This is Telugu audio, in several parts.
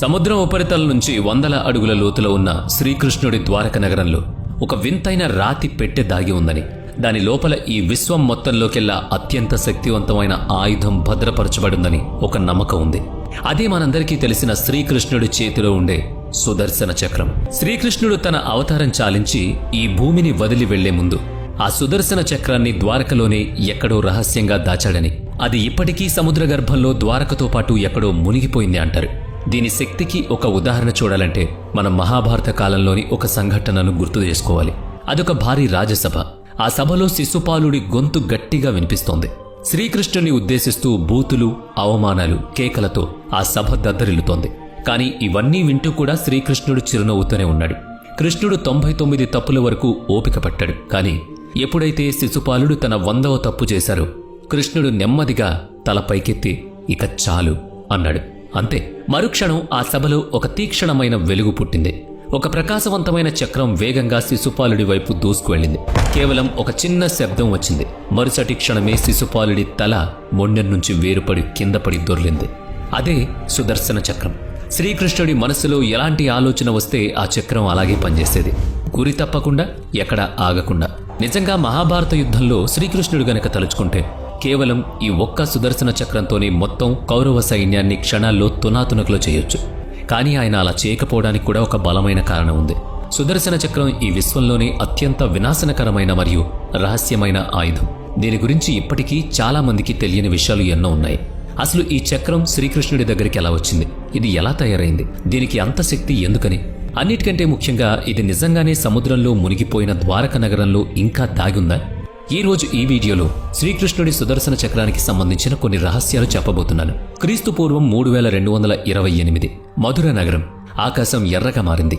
సముద్రం ఉపరితలం నుంచి 100 అడుగుల లోతులో ఉన్న శ్రీకృష్ణుడి ద్వారక నగరంలో ఒక వింతైన రాతి పెట్టె దాగి ఉందని, దాని లోపల ఈ విశ్వం మొత్తంలోకెల్లా అత్యంత శక్తివంతమైన ఆయుధం భద్రపరచబడిందని ఒక నమ్మకం ఉంది. అదే మనందరికీ తెలిసిన శ్రీకృష్ణుడి చేతిలో ఉండే సుదర్శన చక్రం. శ్రీకృష్ణుడు తన అవతారం చాలించి ఈ భూమిని వదిలి వెళ్లే ముందు ఆ సుదర్శన చక్రాన్ని ద్వారకలోనే ఎక్కడో రహస్యంగా దాచాడని, అది ఇప్పటికీ సముద్ర గర్భంలో ద్వారకతో పాటు ఎక్కడో మునిగిపోయింది అంటారు. దీని శక్తికి ఒక ఉదాహరణ చూడాలంటే మనం మహాభారత కాలంలోని ఒక సంఘటనను గుర్తు చేసుకోవాలి. అదొక భారీ రాజసభ. ఆ సభలో శిశుపాలుడి గొంతు గట్టిగా వినిపిస్తోంది. శ్రీకృష్ణుని ఉద్దేశిస్తూ బూతులు, అవమానాలు, కేకలతో ఆ సభ దద్దరిల్లుతోంది. కాని ఇవన్నీ వింటూ కూడా శ్రీకృష్ణుడు చిరునవ్వుతూనే ఉన్నాడు. కృష్ణుడు 99 తప్పుల వరకు ఓపిక పట్టాడు. కాని ఎప్పుడైతే శిశుపాలుడు తన 100వ తప్పు చేశారో కృష్ణుడు నెమ్మదిగా తల పైకెత్తి ఇక చాలు అన్నాడు. అంతే, మరుక్షణం ఆ సభలో ఒక తీక్షణమైన వెలుగు పుట్టింది. ఒక ప్రకాశవంతమైన చక్రం వేగంగా శిశుపాలుడి వైపు దూసుకువెళ్ళింది. కేవలం ఒక చిన్న శబ్దం వచ్చింది. మరుసటి క్షణమే శిశుపాలుడి తల మొండెం నుంచి వేరుపడి కిందపడి దొర్లింది. అదే సుదర్శన చక్రం. శ్రీకృష్ణుడి మనసులో ఎలాంటి ఆలోచన వస్తే ఆ చక్రం అలాగే పనిచేసేది, గురి తప్పకుండా, ఎక్కడా ఆగకుండా. నిజంగా మహాభారత యుద్ధంలో శ్రీకృష్ణుడు గనక తలుచుకుంటే కేవలం ఈ ఒక్క సుదర్శన చక్రంతోనే మొత్తం కౌరవ సైన్యాన్ని క్షణాల్లో తునాతునకలో చేయొచ్చు. కానీ ఆయన అలా చేయకపోవడానికి కూడా ఒక బలమైన కారణం ఉంది. సుదర్శన చక్రం ఈ విశ్వంలోనే అత్యంత వినాశనకరమైన మరియు రహస్యమైన ఆయుధం. దీని గురించి ఇప్పటికీ చాలా మందికి తెలియని విషయాలు ఎన్నో ఉన్నాయి. అసలు ఈ చక్రం శ్రీకృష్ణుడి దగ్గరికి ఎలా వచ్చింది? ఇది ఎలా తయారైంది? దీనికి అంత శక్తి ఎందుకని? అన్నిటికంటే ముఖ్యంగా ఇది నిజంగానే సముద్రంలో మునిగిపోయిన ద్వారక నగరంలో ఇంకా దాగుందా? ఈ రోజు ఈ వీడియోలో శ్రీకృష్ణుడి సుదర్శన చక్రానికి సంబంధించిన కొన్ని రహస్యాలు చెప్పబోతున్నాను. క్రీస్తు పూర్వం 3228 మధుర నగరం. ఆకాశం ఎర్రగా మారింది.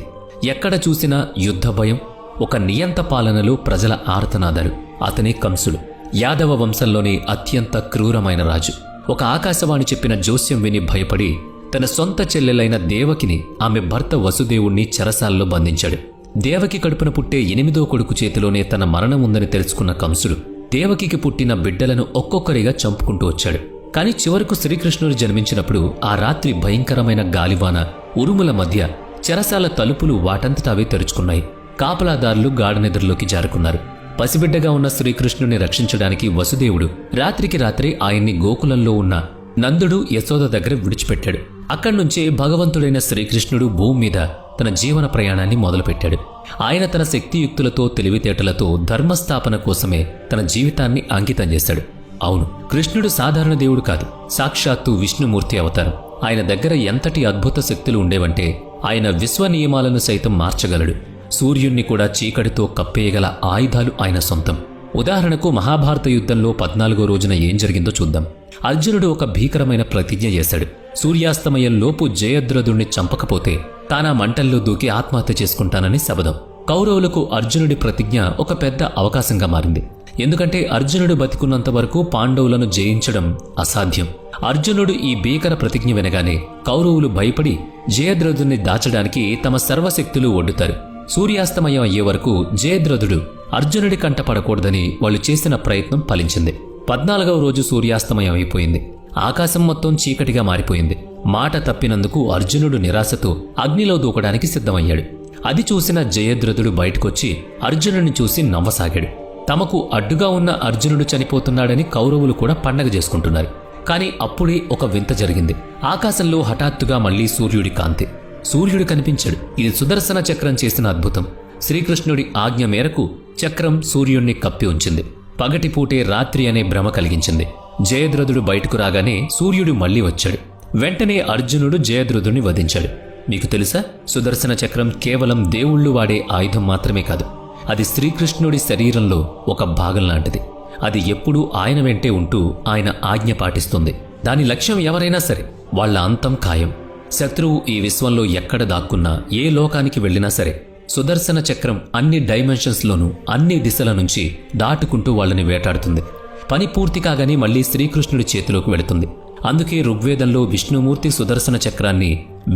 ఎక్కడ చూసినా యుద్ధ భయం, ఒక నియంత పాలనలో ప్రజల ఆర్తనాదాలు. అతనే కంసుడు, యాదవ వంశంలోని అత్యంత క్రూరమైన రాజు. ఒక ఆకాశవాణి చెప్పిన జోస్యం విని భయపడి తన సొంత చెల్లెలైన దేవకిని, ఆమె భర్త వసుదేవుణ్ణి చెరసాల్లో బంధించాడు. దేవకి కడుపున పుట్టే 8వ కొడుకు చేతిలోనే తన మరణం ఉందని తెలుసుకున్న కంసుడు దేవకికి పుట్టిన బిడ్డలను ఒక్కొక్కరిగా చంపుకుంటూ వచ్చాడు. కాని చివరకు శ్రీకృష్ణుడు జన్మించినప్పుడు ఆ రాత్రి భయంకరమైన గాలివాన, ఉరుముల మధ్య చెరసాల తలుపులు వాటంతటావే తెరుచుకున్నాయి. కాపలాదారులు గాఢనిద్రలోకి జారుకున్నారు. పసిబిడ్డగా ఉన్న శ్రీకృష్ణుని రక్షించడానికి వసుదేవుడు రాత్రికి రాత్రే ఆయన్ని గోకులంలో ఉన్న నందుడు, యశోద దగ్గర విడిచిపెట్టాడు. అక్కడ్నుంచే భగవంతుడైన శ్రీకృష్ణుడు భూమి మీద తన జీవన ప్రయాణాన్ని మొదలుపెట్టాడు. ఆయన తన శక్తియుక్తులతో, తెలివితేటలతో ధర్మస్థాపన కోసమే తన జీవితాన్ని అంకితం చేశాడు. అవును, కృష్ణుడు సాధారణ దేవుడు కాదు, సాక్షాత్తు విష్ణుమూర్తి అవతారం. ఆయన దగ్గర ఎంతటి అద్భుత శక్తులు ఉండేవంటే ఆయన విశ్వ నియమాలను సైతం మార్చగలడు. సూర్యుణ్ణి కూడా చీకటితో కప్పేయగల ఆయుధాలు ఆయన సొంతం. ఉదాహరణకు మహాభారత యుద్ధంలో 14వ రోజున ఏం జరిగిందో చూద్దాం. అర్జునుడు ఒక భీకరమైన ప్రతిజ్ఞ చేశాడు. సూర్యాస్తమయంలోపు జయద్రథుణ్ణి చంపకపోతే తానా మంటల్లో దూకి ఆత్మహత్య చేసుకుంటానని శపథం. కౌరవులకు అర్జునుడి ప్రతిజ్ఞ ఒక పెద్ద అవకాశంగా మారింది. ఎందుకంటే అర్జునుడు బతికున్నంత వరకు పాండవులను జయించడం అసాధ్యం. అర్జునుడు ఈ భీకర ప్రతిజ్ఞ వినగానే కౌరవులు భయపడి జయద్రథుణ్ణి దాచడానికి తమ సర్వశక్తులు ఒడ్డుతారు. సూర్యాస్తమయం అయ్యే వరకు జయద్రథుడు అర్జునుడి కంట పడకూడదని వాళ్ళు చేసిన ప్రయత్నం ఫలించింది. 14వ రోజు సూర్యాస్తమయం అయిపోయింది. ఆకాశం మొత్తం చీకటిగా మారిపోయింది. మాట తప్పినందుకు అర్జునుడు నిరాశతో అగ్నిలో దూకడానికి సిద్ధమయ్యాడు. అది చూసిన జయద్రథుడు బయటకొచ్చి అర్జునుడిని చూసి నవ్వసాగాడు. తమకు అడ్డుగా ఉన్న అర్జునుడు చనిపోతున్నాడని కౌరవులు కూడా పండగ చేసుకుంటున్నారు. కాని అప్పుడే ఒక వింత జరిగింది. ఆకాశంలో హఠాత్తుగా మళ్లీ సూర్యుడి కాంతి. సూర్యుడు కనిపించాడు. ఇది సుదర్శన చక్రం చేసిన అద్భుతం. శ్రీకృష్ణుడి ఆజ్ఞ మేరకు చక్రం సూర్యుణ్ణి కప్పి ఉంచింది. పగటిపూటే రాత్రి అనే భ్రమ కలిగించింది. జయద్రథుడు బయటకు రాగానే సూర్యుడు మళ్లీ వచ్చాడు. వెంటనే అర్జునుడు జయద్రథుడిని వధించాడు. మీకు తెలుసా, సుదర్శన చక్రం కేవలం దేవుళ్లు వాడే ఆయుధం మాత్రమే కాదు, అది శ్రీకృష్ణుడి శరీరంలో ఒక భాగం లాంటిది. అది ఎప్పుడూ ఆయన వెంటే ఉంటూ ఆయన ఆజ్ఞ పాటిస్తుంది. దాని లక్ష్యం ఎవరైనా సరే వాళ్ల అంతం ఖాయం. శత్రువు ఈ విశ్వంలో ఎక్కడ దాక్కున్నా, ఏ లోకానికి వెళ్లినా సరే సుదర్శన చక్రం అన్ని డైమెన్షన్స్లోనూ, అన్ని దిశల నుంచి దాటుకుంటూ వాళ్ళని వేటాడుతుంది. పని పూర్తి కాగానే మళ్లీ శ్రీకృష్ణుడి చేతిలోకి వెళుతుంది. అందుకే ఋగ్వేదంలో విష్ణుమూర్తి సుదర్శన చక్రాన్ని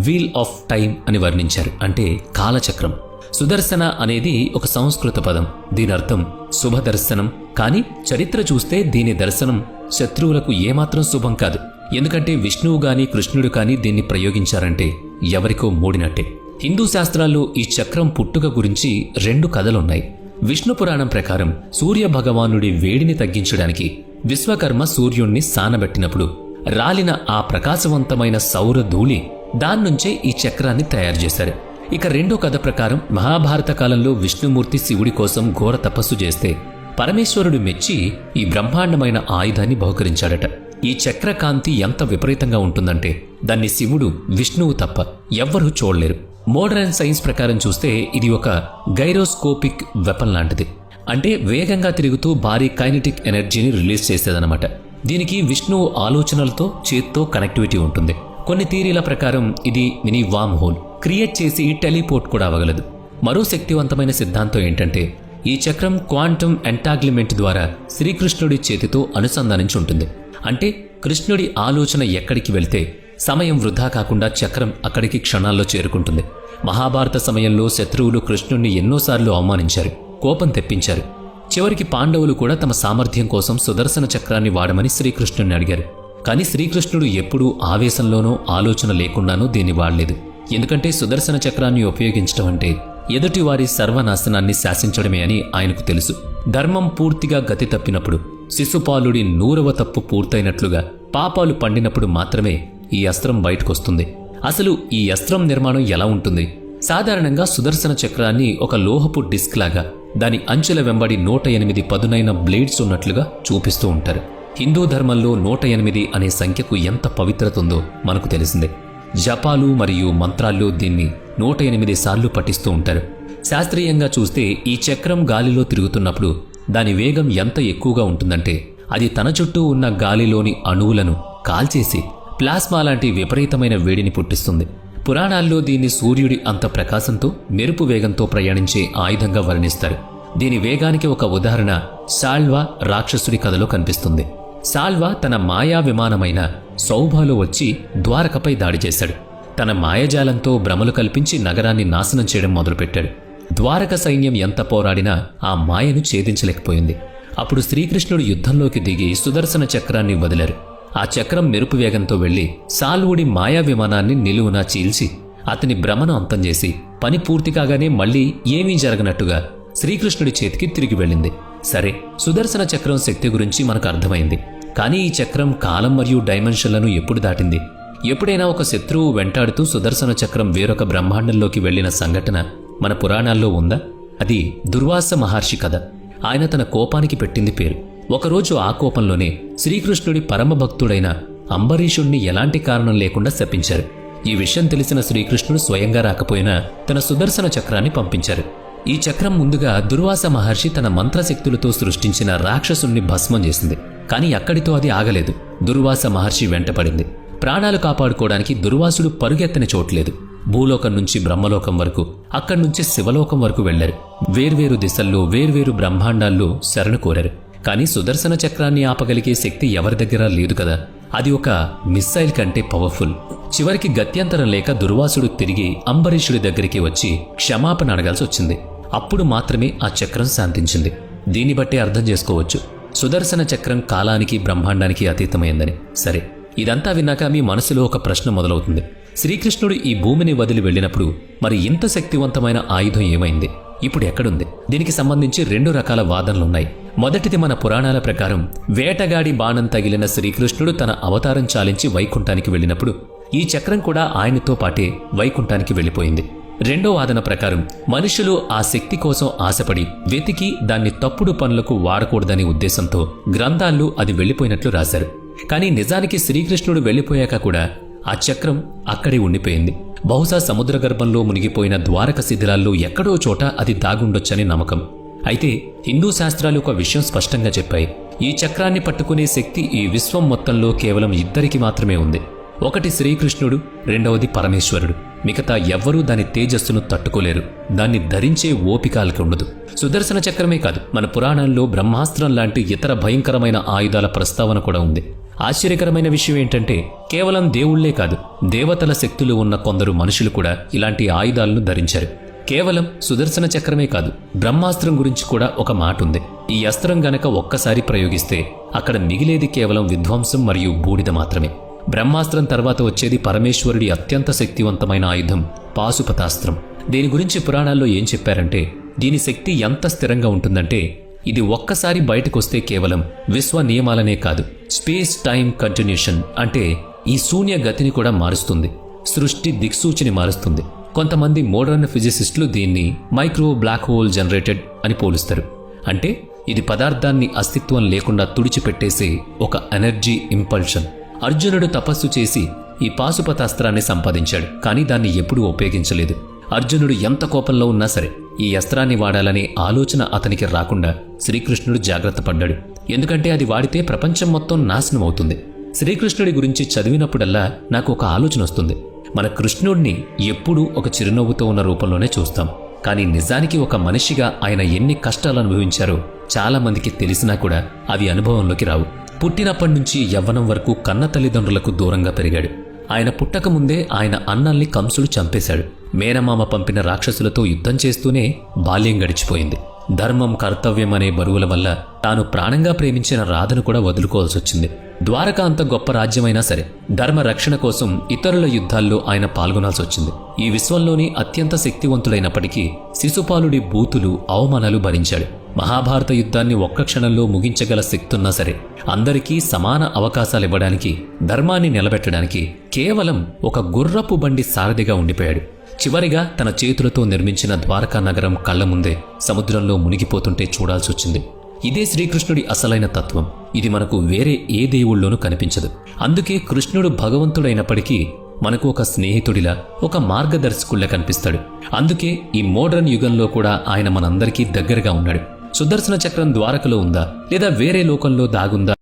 వీల్ ఆఫ్ టైం అని వర్ణించారు, అంటే కాలచక్రం. సుదర్శన అనేది ఒక సంస్కృత పదం. దీనర్థం శుభదర్శనం. కానీ చరిత్ర చూస్తే దీని దర్శనం శత్రువులకు ఏమాత్రం శుభం కాదు. ఎందుకంటే విష్ణువు గాని కృష్ణుడు కాని దీన్ని ప్రయోగించారంటే ఎవరికో మూడినట్టే. హిందూ శాస్త్రాల్లో ఈ చక్రం పుట్టుక గురించి 2 కథలున్నాయి. విష్ణు పురాణం ప్రకారం సూర్య భగవానుడి వేడిని తగ్గించడానికి విశ్వకర్మ సూర్యుణ్ణి సానబెట్టినప్పుడు రాలిన ఆ ప్రకాశవంతమైన సౌర ధూళి దాన్నుంచే ఈ చక్రాన్ని తయారు చేశారు. ఇక 2వ కథ ప్రకారం మహాభారత కాలంలో విష్ణుమూర్తి శివుడి కోసం ఘోర తపస్సు చేస్తే పరమేశ్వరుడు మెచ్చి ఈ బ్రహ్మాండమైన ఆయుధాన్ని బహుకరించాడట. ఈ చక్రకాంతి ఎంత విపరీతంగా ఉంటుందంటే దాన్ని శివుడు, విష్ణువు తప్ప ఎవ్వరూ చూడలేరు. మోడర్న్ సైన్స్ ప్రకారం చూస్తే ఇది ఒక గైరోస్కోపిక్ వెపన్ లాంటిది. అంటే వేగంగా తిరుగుతూ భారీ కైనెటిక్ ఎనర్జీని రిలీజ్ చేసేదన్నమాట. దీనికి విష్ణువు ఆలోచనలతో చేత్తో కనెక్టివిటీ ఉంటుంది. కొన్ని థియరీల ప్రకారం ఇది మినీ వామ్ హోల్ క్రియేట్ చేసి టెలిపోర్ట్ కూడా అవ్వగలదు. మరో శక్తివంతమైన సిద్ధాంతం ఏంటంటే ఈ చక్రం క్వాంటమ్ ఎంటాగ్లిమెంట్ ద్వారా శ్రీకృష్ణుడి చేతితో అనుసంధానించి ఉంటుంది. అంటే కృష్ణుడి ఆలోచన ఎక్కడికి వెళ్తే సమయం వృధా కాకుండా చక్రం అక్కడికి క్షణాల్లో చేరుకుంటుంది. మహాభారత సమయంలో శత్రువులు కృష్ణుణ్ణి ఎన్నోసార్లు అవమానించారు, కోపం తెప్పించారు. చివరికి పాండవులు కూడా తమ సామర్థ్యం కోసం సుదర్శన చక్రాన్ని వాడమని శ్రీకృష్ణుడిని అడిగారు. కానీ శ్రీకృష్ణుడు ఎప్పుడూ ఆవేశంలోనో ఆలోచన లేకుండానూ దీన్ని వాడలేదు. ఎందుకంటే సుదర్శన చక్రాన్ని ఉపయోగించడం అంటే ఎదుటివారి సర్వనాశనాన్ని శాసించడమే అని ఆయనకు తెలుసు. ధర్మం పూర్తిగా గతి తప్పినప్పుడు, శిశుపాలుడి 100వ తప్పు పూర్తయినట్లుగా పాపాలు పండినప్పుడు మాత్రమే ఈ అస్త్రం బయటకొస్తుంది. అసలు ఈ అస్త్రం నిర్మాణం ఎలా ఉంటుంది? సాధారణంగా సుదర్శన చక్రాన్ని ఒక లోహపు డిస్క్ లాగా దాని అంచుల వెంబడి 108 పదునైన బ్లేడ్స్ ఉన్నట్లుగా చూపిస్తూ ఉంటారు. హిందూ ధర్మంలో 108 అనే సంఖ్యకు ఎంత పవిత్రత ఉందో మనకు తెలిసిందే. జపాలు మరియు మంత్రాల్లో దీన్ని 108 సార్లు పఠిస్తూ ఉంటారు. శాస్త్రీయంగా చూస్తే ఈ చక్రం గాలిలో తిరుగుతున్నప్పుడు దాని వేగం ఎంత ఎక్కువగా ఉంటుందంటే అది తన చుట్టూ ఉన్న గాలిలోని అణువులను కాల్చేసి ప్లాస్మా లాంటి విపరీతమైన వేడిని పుట్టిస్తుంది. పురాణాల్లో దీన్ని సూర్యుడి అంత ప్రకాశంతో మెరుపు వేగంతో ప్రయాణించే ఆయుధంగా వర్ణిస్తారు. దీని వేగానికి ఒక ఉదాహరణ సాల్వా రాక్షసుడి కథలో కనిపిస్తుంది. సాల్వా తన మాయా విమానమైన సౌభాలో వచ్చి ద్వారకపై దాడి చేశాడు. తన మాయజాలంతో భ్రమలు కల్పించి నగరాన్ని నాశనం చేయడం మొదలుపెట్టాడు. ద్వారక సైన్యం ఎంత పోరాడినా ఆ మాయను ఛేదించలేకపోయింది. అప్పుడు శ్రీకృష్ణుడు యుద్ధంలోకి దిగి సుదర్శన చక్రాన్ని వదిలారు. ఆ చక్రం మెరుపు వేగంతో వెళ్లి సాల్వుడి మాయా విమానాన్ని నిలువునా చీల్చి అతని భ్రమను అంతం చేసి పని పూర్తి కాగానే మళ్లీ ఏమీ జరగనట్టుగా శ్రీకృష్ణుడి చేతికి తిరిగి వెళ్ళింది. సరే, సుదర్శన చక్రం శక్తి గురించి మనకు అర్థమైంది. కానీ ఈ చక్రం కాలం మరియు డైమెన్షన్లను ఎప్పుడు దాటింది? ఎప్పుడైనా ఒక శత్రువు వెంటాడుతూ సుదర్శన చక్రం వేరొక బ్రహ్మాండంలోకి వెళ్లిన సంఘటన మన పురాణాల్లో ఉందా? అది దుర్వాస మహర్షి కథ. ఆయన తన కోపానికి పెట్టింది పేరు. ఒకరోజు ఆ కోపంలోనే శ్రీకృష్ణుడి పరమభక్తుడైన అంబరీషుణ్ణి ఎలాంటి కారణం లేకుండా శపించారు. ఈ విషయం తెలిసిన శ్రీకృష్ణుడు స్వయంగా రాకపోయినా తన సుదర్శన చక్రాన్ని పంపించారు. ఈ చక్రం ముందుగా దుర్వాస మహర్షి తన మంత్రశక్తులతో సృష్టించిన రాక్షసుణ్ణి భస్మం చేసింది. కానీ అక్కడితో అది ఆగలేదు. దుర్వాస మహర్షి వెంటపడింది. ప్రాణాలు కాపాడుకోవడానికి దుర్వాసుడు పరుగెత్తని చోట్లేదు. భూలోకం నుంచి బ్రహ్మలోకం వరకు, అక్కడి నుంచి శివలోకం వరకు వెళ్లారు. వేర్వేరు దిశల్లో వేర్వేరు బ్రహ్మాండాల్లో శరణు కోరారు. కానీ సుదర్శన చక్రాన్ని ఆపగలిగే శక్తి ఎవరి దగ్గర లేదు కదా. అది ఒక మిస్సైల్ కంటే పవర్ఫుల్. చివరికి గత్యంతరం లేక దుర్వాసుడు తిరిగి అంబరీషుడి దగ్గరికి వచ్చి క్షమాపణ అడగాల్సి వచ్చింది. అప్పుడు మాత్రమే ఆ చక్రం శాంతించింది. దీన్ని బట్టే అర్థం చేసుకోవచ్చు సుదర్శన చక్రం కాలానికి బ్రహ్మాండానికి అతీతమైందని. సరే, ఇదంతా విన్నాక మీ మనసులో ఒక ప్రశ్న మొదలవుతుంది. శ్రీకృష్ణుడు ఈ భూమిని వదిలి వెళ్ళినప్పుడు మరి ఇంత శక్తివంతమైన ఆయుధం ఏమైంది? ఇప్పుడు ఎక్కడుంది? దీనికి సంబంధించి 2 రకాల వాదనలున్నాయి. మొదటిది మన పురాణాల ప్రకారం వేటగాడి బాణం తగిలిన శ్రీకృష్ణుడు తన అవతారం చాలించి వైకుంఠానికి వెళ్ళినప్పుడు ఈ చక్రం కూడా ఆయనతో పాటే వైకుంఠానికి వెళ్ళిపోయింది. రెండో వాదన ప్రకారం మనుషులు ఆ శక్తి కోసం ఆశపడి వెతికి దాన్ని తప్పుడు పనులకు వాడకూడదనే ఉద్దేశంతో గ్రంథాల్లో అది వెళ్ళిపోయినట్లు రాశారు. కానీ నిజానికి శ్రీకృష్ణుడు వెళ్ళిపోయాక కూడా ఆ చక్రం అక్కడే ఉండిపోయింది. బహుశా సముద్ర గర్భంలో మునిగిపోయిన ద్వారక శిథిలాల్లో ఎక్కడో చోట అది దాగుండొచ్చని నమ్మకం. అయితే హిందూ శాస్త్రాలు ఒక విషయం స్పష్టంగా చెప్పాయి. ఈ చక్రాన్ని పట్టుకునే శక్తి ఈ విశ్వం మొత్తంలో కేవలం 2 మాత్రమే ఉంది. ఒకటి శ్రీకృష్ణుడు, రెండవది పరమేశ్వరుడు. మిగతా ఎవ్వరూ దాని తేజస్సును తట్టుకోలేరు. దాన్ని ధరించే ఓపికాలకి ఉండదు. సుదర్శన చక్రమే కాదు, మన పురాణాల్లో బ్రహ్మాస్త్రం లాంటి ఇతర భయంకరమైన ఆయుధాల ప్రస్తావన కూడా ఉంది. ఆశ్చర్యకరమైన విషయం ఏంటంటే కేవలం దేవుళ్లే కాదు, దేవతల శక్తులు ఉన్న కొందరు మనుషులు కూడా ఇలాంటి ఆయుధాలను ధరించారు. కేవలం సుదర్శన చక్రమే కాదు, బ్రహ్మాస్త్రం గురించి కూడా ఒక మాట ఉంది. ఈ అస్త్రం గనక ఒక్కసారి ప్రయోగిస్తే అక్కడ మిగిలేది కేవలం విధ్వంసం మరియు బూడిద మాత్రమే. బ్రహ్మాస్త్రం తర్వాత వచ్చేది పరమేశ్వరుడి అత్యంత శక్తివంతమైన ఆయుధం పాశుపతాస్త్రం. దీని గురించి పురాణాల్లో ఏం చెప్పారంటే, దీని శక్తి ఎంత స్థిరంగా ఉంటుందంటే ఇది ఒక్కసారి బయటకొస్తే కేవలం విశ్వ నియమాలనే కాదు, స్పేస్ టైం కంటిన్యూషన్ అంటే ఈ శూన్య గతిని కూడా మారుస్తుంది, సృష్టి దిక్సూచిని మారుస్తుంది. కొంతమంది మోడర్న్ ఫిజిసిస్టులు దీన్ని మైక్రో బ్లాక్ హోల్ జనరేటెడ్ అని పోలుస్తారు. అంటే ఇది పదార్థాన్ని అస్తిత్వం లేకుండా తుడిచిపెట్టేసే ఒక ఎనర్జీ ఇంపల్షన్. అర్జునుడు తపస్సు చేసి ఈ పాశుపతాస్త్రాన్ని సంపాదించాడు, కానీ దాన్ని ఎప్పుడూ ఉపయోగించలేదు. అర్జునుడు ఎంత కోపంలో ఉన్నా సరే ఈ అస్త్రాన్ని వాడాలనే ఆలోచన అతనికి రాకుండా శ్రీకృష్ణుడు జాగ్రత్త పడ్డాడు. ఎందుకంటే అది వాడితే ప్రపంచం మొత్తం నాశనం అవుతుంది. శ్రీకృష్ణుడి గురించి చదివినప్పుడల్లా నాకు ఒక ఆలోచన వస్తుంది. మన కృష్ణుడిని ఎప్పుడూ ఒక చిరునవ్వుతో ఉన్న రూపంలోనే చూస్తాం, కానీ నిజానికి ఒక మనిషిగా ఆయన ఎన్ని కష్టాలు అనుభవించారో చాలా మందికి తెలిసినా కూడా అవి అనుభవంలోకి రావు. పుట్టినప్పటి నుంచి యవ్వనం వరకు కన్న తల్లిదండ్రులకు దూరంగా పెరిగాడు. ఆయన పుట్టక ముందే ఆయన అన్నల్ని కంసుడు చంపేశాడు. మేనమామ పంపిన రాక్షసులతో యుద్ధం చేస్తూనే బాల్యం గడిచిపోయింది. ధర్మం, కర్తవ్యం అనే బరువుల వల్ల తాను ప్రాణంగా ప్రేమించిన రాధను కూడా వదులుకోవాల్సొచ్చింది. ద్వారక అంత గొప్ప రాజ్యమైనా సరే ధర్మ రక్షణ కోసం ఇతరుల యుద్ధాల్లో ఆయన పాల్గొనాల్సొచ్చింది. ఈ విశ్వంలోని అత్యంత శక్తివంతుడైనప్పటికీ శిశుపాలుడి బూతులు, అవమానాలు భరించాడు. మహాభారత యుద్ధాన్ని ఒక్క క్షణంలో ముగించగల శక్తున్నా సరే అందరికీ సమాన అవకాశాలివ్వడానికి, ధర్మాన్ని నిలబెట్టడానికి కేవలం ఒక గుర్రపు బండి సారథిగా ఉండిపోయాడు. చివరిగా తన చేతులతో నిర్మించిన ద్వారకా నగరం కళ్ల ముందే సముద్రంలో మునిగిపోతుంటే చూడాల్సొచ్చింది. ఇదే శ్రీకృష్ణుడి అసలైన తత్వం. ఇది మనకు వేరే ఏ దేవుళ్ళలోనూ కనిపించదు. అందుకే కృష్ణుడు భగవంతుడైనప్పటికీ మనకు ఒక స్నేహితుడిలా, ఒక మార్గదర్శకుడిలా కనిపిస్తాడు. అందుకే ఈ మోడర్న్ యుగంలో కూడా ఆయన మనందరికీ దగ్గరగా ఉన్నాడు. సుదర్శన చక్రం ద్వారకలో ఉందా లేదా వేరే లోకంలో దాగుందా